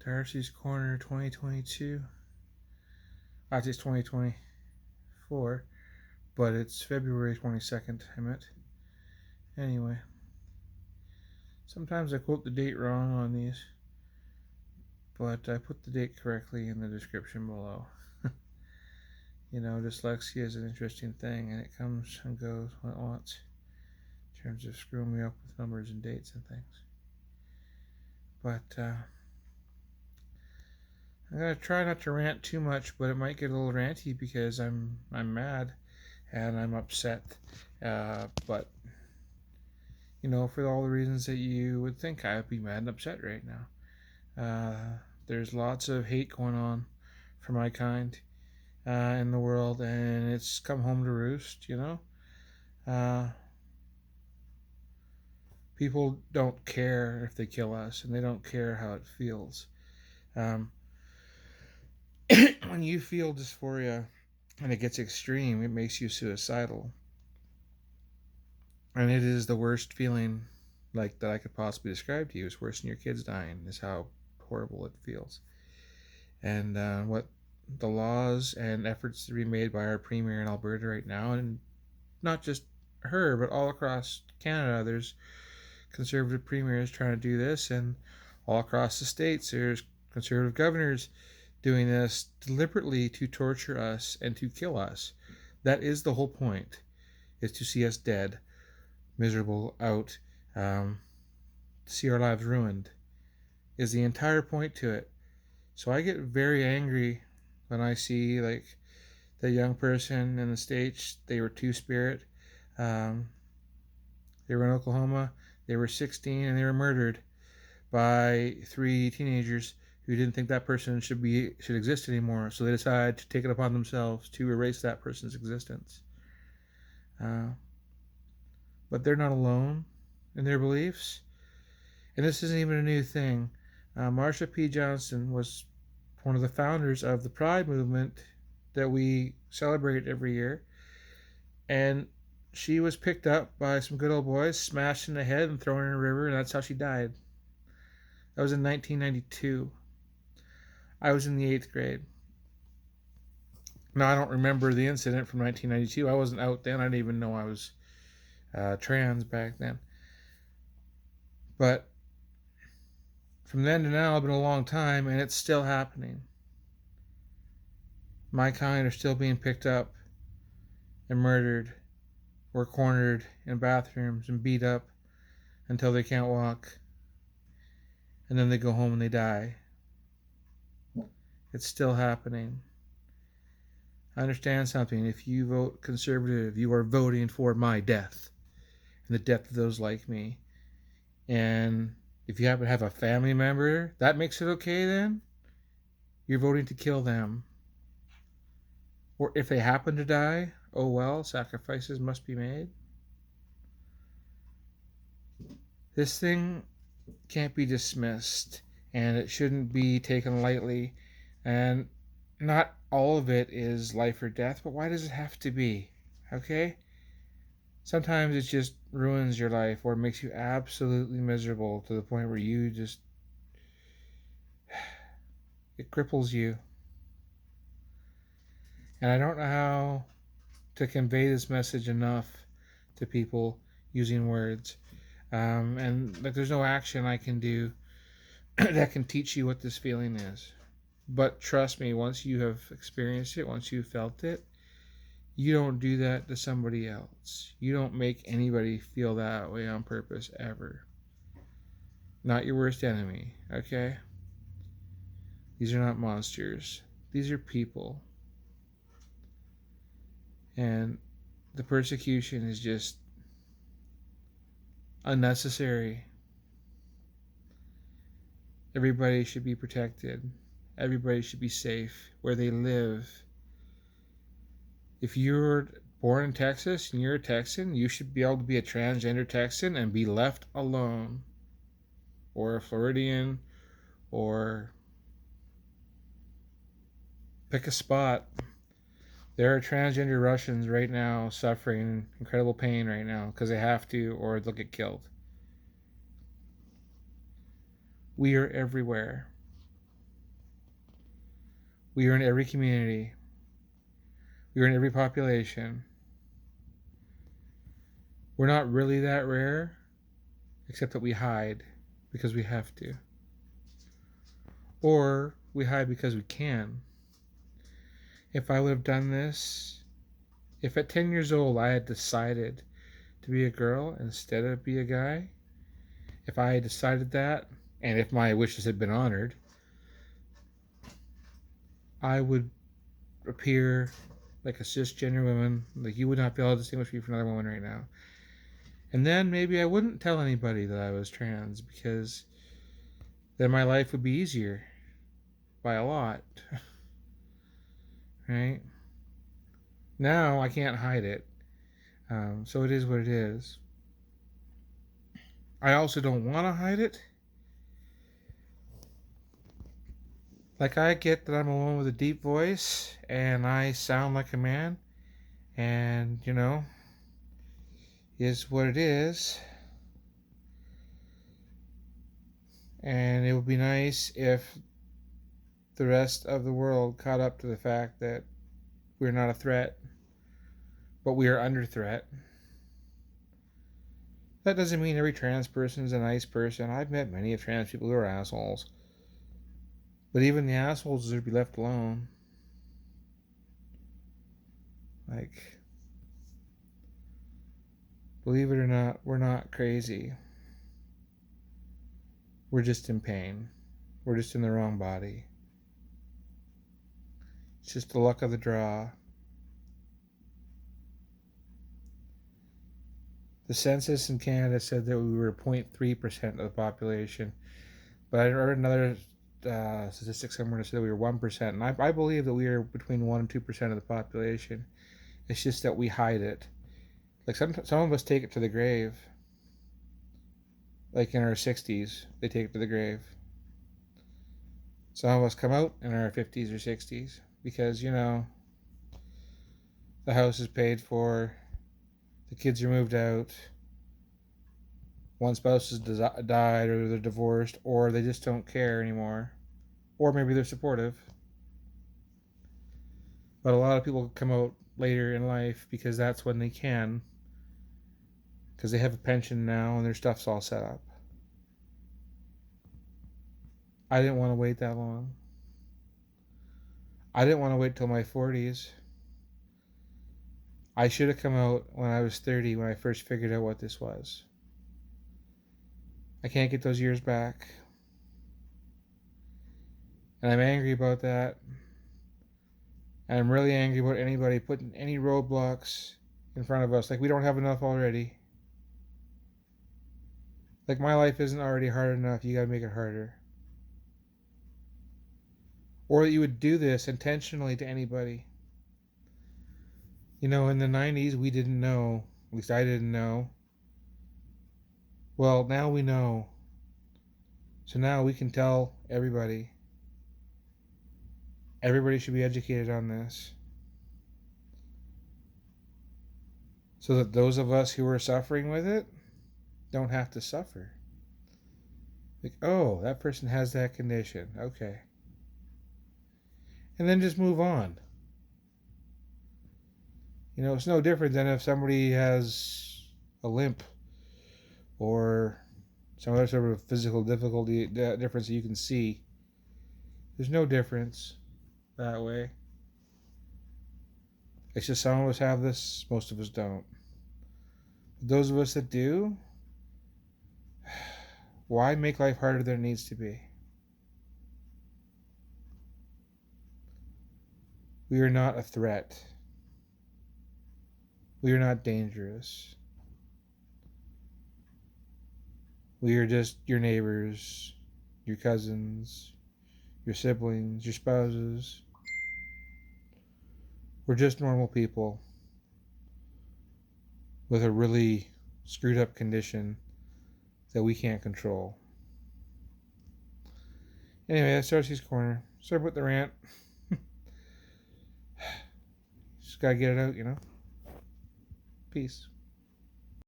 Darci's Corner 2022. Actually, it's 2024, but it's February 22nd, I meant. Anyway, sometimes I quote the date wrong on these, but I put the date correctly in the description below. You know, dyslexia is an interesting thing, and it comes and goes when it wants, in terms of screwing me up with numbers and dates and things. But I'm gonna try not to rant too much, but it might get a little ranty because I'm mad and I'm upset. But you know, for all the reasons that you would think I would be mad and upset right now. There's lots of hate going on for my kind in the world, and it's come home to roost. You know, people don't care if they kill us, and they don't care how it feels. Um, when you feel dysphoria and it gets extreme, it makes you suicidal. And it is the worst feeling like that I could possibly describe to you. It's worse than your kids dying, is how horrible it feels. And what the laws and efforts to be made by our premier in Alberta right now, and not just her, but all across Canada, there's conservative premiers trying to do this, and all across the states, there's conservative governors doing this deliberately to torture us and to kill us. That is the whole point, is to see us dead, miserable, out, see our lives ruined, is the entire point to it. So I get very angry when I see like the young person in the States. They were two-spirit. They were in Oklahoma. They were 16 and they were murdered by 3 teenagers who didn't think that person should exist anymore. So they decided to take it upon themselves to erase that person's existence. But they're not alone in their beliefs. And this isn't even a new thing. Marsha P. Johnson was one of the founders of the Pride movement that we celebrate every year. And she was picked up by some good old boys, smashed in the head and thrown in a river, and that's how she died. That was in 1992. I was in the 8th grade. Now, I don't remember the incident from 1992. I wasn't out then. I didn't even know I was trans back then. But from then to now, it's been a long time, and it's still happening. My kind are still being picked up and murdered or cornered in bathrooms and beat up until they can't walk. And then they go home and they die. It's still happening. I understand something. If you vote conservative, you are voting for my death and the death of those like me. And if you happen to have a family member, that makes it okay then? You're voting to kill them. Or if they happen to die, oh well, sacrifices must be made. This thing can't be dismissed, and it shouldn't be taken lightly. And not all of it is life or death, but why does it have to be? Okay? Sometimes it just ruins your life or makes you absolutely miserable to the point where you just, it cripples you. And I don't know how to convey this message enough to people using words. And like, there's no action I can do that can teach you what this feeling is. But trust me, once you have experienced it, once you've felt it, you don't do that to somebody else. You don't make anybody feel that way on purpose, ever. Not your worst enemy, okay? These are not monsters. These are people. And the persecution is just unnecessary. Everybody should be protected. Everybody should be safe where they live. If you're born in Texas and you're a Texan, you should be able to be a transgender Texan and be left alone. Or a Floridian, or pick a spot. There are transgender Russians right now suffering incredible pain right now because they have to, or they'll get killed. We are everywhere. We are in every community. We are in every population. We're not really that rare, except that we hide because we have to. Or we hide because we can. If I would have done this, if at 10 years old I had decided to be a girl instead of be a guy, if I had decided that, and if my wishes had been honored, I would appear like a cisgender woman. Like, you would not be able to distinguish me from another woman right now. And then maybe I wouldn't tell anybody that I was trans, because then my life would be easier by a lot. Right? Now I can't hide it. So it is what it is. I also don't want to hide it. Like, I get that I'm a woman with a deep voice and I sound like a man, and, is what it is. And it would be nice if the rest of the world caught up to the fact that we're not a threat, but we are under threat. That doesn't mean every trans person is a nice person. I've met many trans people who are assholes. But even the assholes deserve to be left alone. Like, believe it or not, we're not crazy. We're just in pain. We're just in the wrong body. It's just the luck of the draw. The census in Canada said that we were 0.3% of the population. But I read another statistic somewhere that said that we were 1%. And I believe that we are between 1% and 2% of the population. It's just that we hide it. Like, some of us take it to the grave. Like, in our 60s, they take it to the grave. Some of us come out in our 50s or 60s because, the house is paid for, the kids are moved out, one spouse has died, or they're divorced, or they just don't care anymore, or maybe they're supportive. But a lot of people come out later in life because that's when they can, because they have a pension now and their stuff's all set up. I didn't want to wait that long. I didn't want to wait till my 40s. I should have come out when I was 30, when I first figured out what this was. I can't get those years back. And I'm angry about that. And I'm really angry about anybody putting any roadblocks in front of us. Like, we don't have enough already. Like, my life isn't already hard enough. You gotta make it harder. Or that you would do this intentionally to anybody. In the 90s, we didn't know. At least I didn't know. Well, now we know. So now we can tell everybody. Everybody should be educated on this. So that those of us who are suffering with it don't have to suffer. Like, oh, that person has that condition. Okay. And then just move on. It's no different than if somebody has a limp or some other sort of physical difficulty, difference that you can see. There's no difference that way. It's just some of us have this, most of us don't. Those of us that do, why make life harder than it needs to be? We are not a threat. We are not dangerous. We are just your neighbors, your cousins, your siblings, your spouses. We're just normal people with a really screwed up condition that we can't control. Anyway, that's Darcy's Corner. Sorry about the rant. Just gotta get it out, Peace.